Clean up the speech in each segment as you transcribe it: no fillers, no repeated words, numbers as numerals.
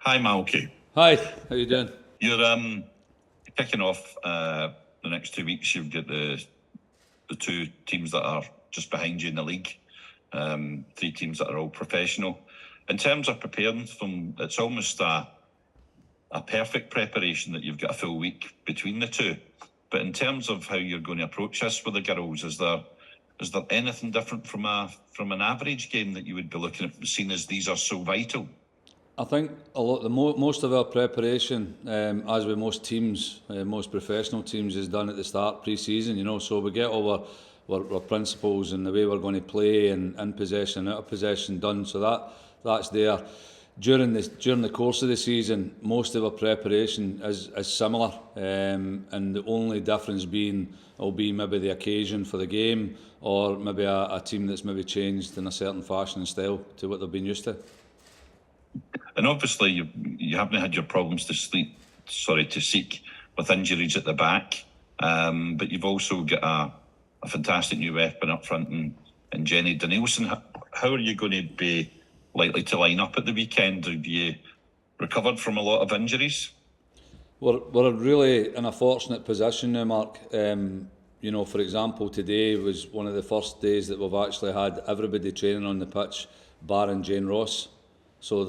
Hi, Malky. Hi, how you doing? You're kicking off the next 2 weeks. You've got the two teams that are just behind you in the league, 3 teams that are all professional. In terms of preparing for them, it's almost a perfect preparation that you've got a full week between the two. But in terms of how you're going to approach this with the girls, is there anything different from an average game that you would be looking at, seeing as these are so vital? I think most of our preparation, as with most teams, most professional teams, is done at the start pre-season. So we get all our principles and the way we're going to play and in possession, out of possession done. So that's there. During the course of the season, most of our preparation is similar, and the only difference will be maybe the occasion for the game, or maybe a team that's maybe changed in a certain fashion and style to what they've been used to. And obviously, you haven't had your problems to seek with injuries at the back, but you've also got a fantastic new weapon up front in Jenny Danielson. How are you going to be likely to line up at the weekend? Have you recovered from a lot of injuries? We're really in a fortunate position now, Mark. For example, today was one of the first days that we've actually had everybody training on the pitch, barring Jane Ross. So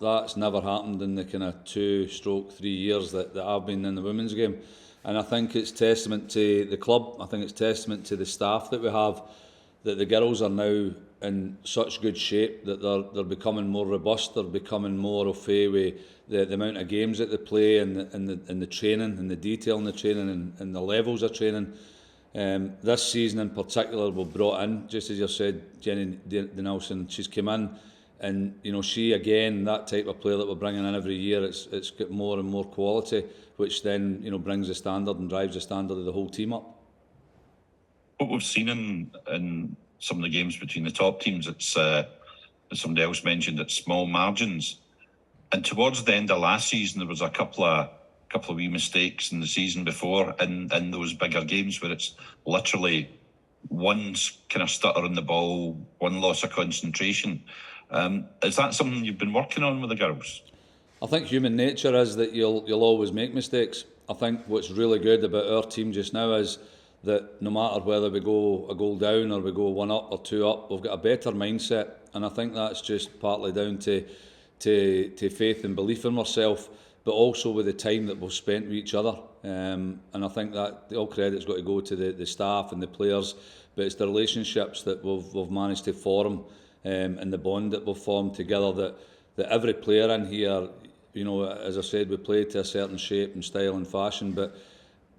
that's never happened in the kind of 2-3 years that I've been in the women's game. And I think it's testament to the club. I think it's testament to the staff that we have, that the girls are now in such good shape that they're becoming more robust. They're becoming more au fait with the amount of games that they play and the training and the detail in the training and the levels of training. This season in particular, we brought in, just as you said, Jenny Danielson. She's come in. And she again, that type of player that we're bringing in every year, it's got more and more quality, which then brings the standard and drives the standard of the whole team up. What we've seen in some of the games between the top teams, it's as somebody else mentioned, it's small margins. And towards the end of last season, there was a couple of wee mistakes in the season before in those bigger games where it's literally one kind of stutter in the ball, one loss of concentration. Is that something you've been working on with the girls? I think human nature is that you'll always make mistakes. I think what's really good about our team just now is that no matter whether we go a goal down or we go 1 up or 2 up, we've got a better mindset, and I think that's just partly down to faith and belief in ourselves, but also with the time that we've spent with each other. And I think that all credit's got to go to the staff and the players, but it's the relationships that we've managed to form. And the bond that we've formed together, that every player in here, as I said, we play to a certain shape and style and fashion, but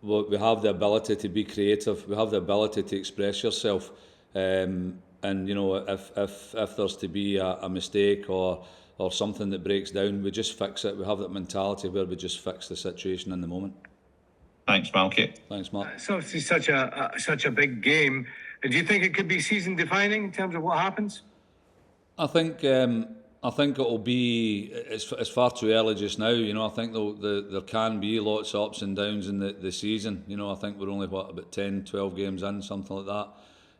we have the ability to be creative, we have the ability to express yourself, and if there's to be a mistake or something that breaks down, we just fix it. We have that mentality where we just fix the situation in the moment. Thanks, Malky. Thanks, Mark. It's obviously such a big game. Do you think it could be season defining in terms of what happens? I think it'll be. It's far too early just now. I think there can be lots of ups and downs in the season. I think we're only about 10, 12 games in, something like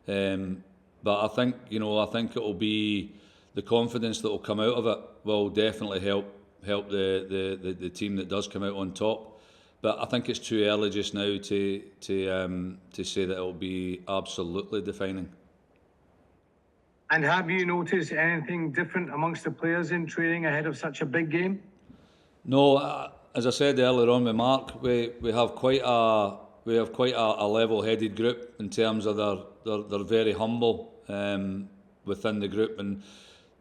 that. But I think it'll be the confidence that will come out of it will definitely help the team that does come out on top. But I think it's too early just now to say that it'll be absolutely defining. And have you noticed anything different amongst the players in training ahead of such a big game? No, as I said earlier on with Mark, we have quite a level-headed group in terms of they're very humble within the group, and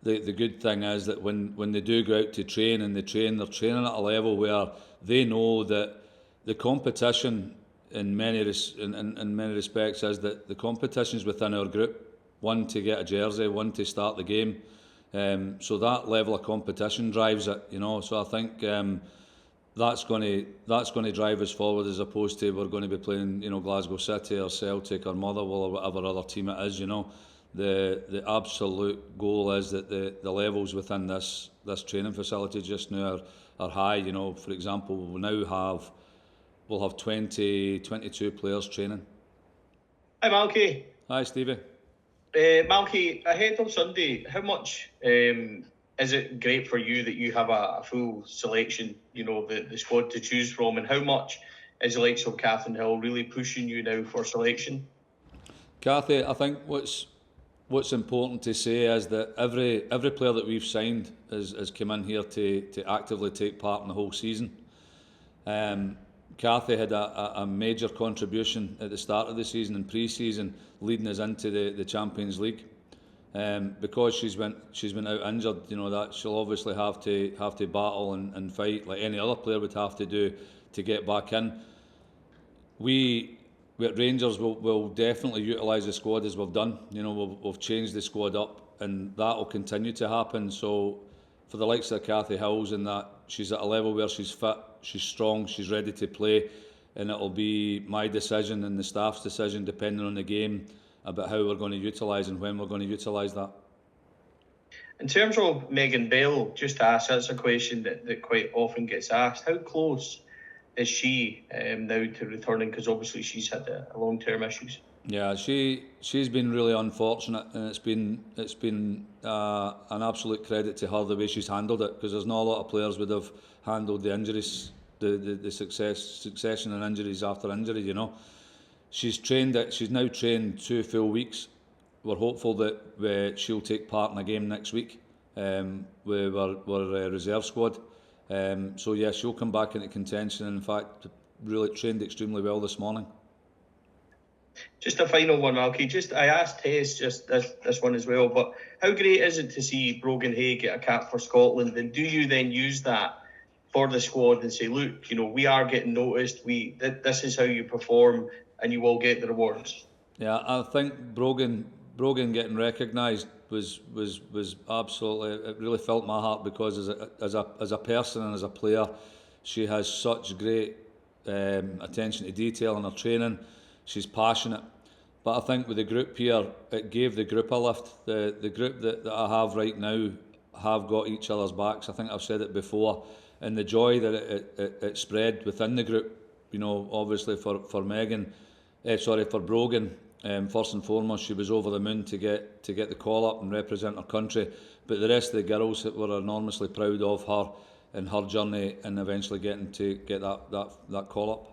the good thing is that when they do go out to train and they're training at a level where they know that the competition in many respects is that the competition is within our group. One to get a jersey, one to start the game. So that level of competition drives it, So I think that's going to drive us forward, as opposed to we're going to be playing, Glasgow City or Celtic or Motherwell or whatever other team it is. The absolute goal is that the levels within this training facility just now are high. For example, we'll have 22 players training. Hi, Malky. Hi, Stevie. Malky, ahead of Sunday, how much is it great for you that you have a full selection, the squad to choose from? And how much is the likes of Catherine Hill really pushing you now for selection? Cathy, I think what's important to say is that every player that we've signed has come in here to actively take part in the whole season. Cathy had a major contribution at the start of the season and pre-season, leading us into the Champions League. Because she's been out injured, that she'll obviously have to battle and fight like any other player would have to do to get back in. We at Rangers will definitely utilise the squad as we've done. We've changed the squad up, and that will continue to happen. So for the likes of Cathy Hills, and that she's at a level where she's fit, she's strong, she's ready to play, and it'll be my decision and the staff's decision, depending on the game, about how we're going to utilise and when we're going to utilise that. In terms of Megan Bale, just to ask, that's a question that quite often gets asked. How close is she now to returning? Because obviously she's had long-term issues. Yeah, she's been really unfortunate, and it's been an absolute credit to her the way she's handled it, because there's not a lot of players would have handled the injuries, the succession and injuries after injury. She's now trained 2 full weeks. We're hopeful that she'll take part in a game next week with our reserve squad. So yeah, she'll come back into contention, and in fact really trained extremely well this morning. Just a final one, Malky. I asked Tess just this one as well, but how great is it to see Brogan get a cap for Scotland, and do you then use that for the squad and say, look, we are getting noticed, this is how you perform, and you will get the rewards? Yeah, I think Brogan getting recognised was absolutely, it really felt my heart, because as a person and as a player, she has such great attention to detail in her training. She's passionate, but I think with the group here, it gave the group a lift. The group that I have right now have got each other's backs. I think I've said it before, and the joy that it spread within the group. Obviously for Megan, for Brogan, first and foremost, she was over the moon to get the call up and represent her country. But the rest of the girls that were enormously proud of her and her journey, and eventually getting to get that call up.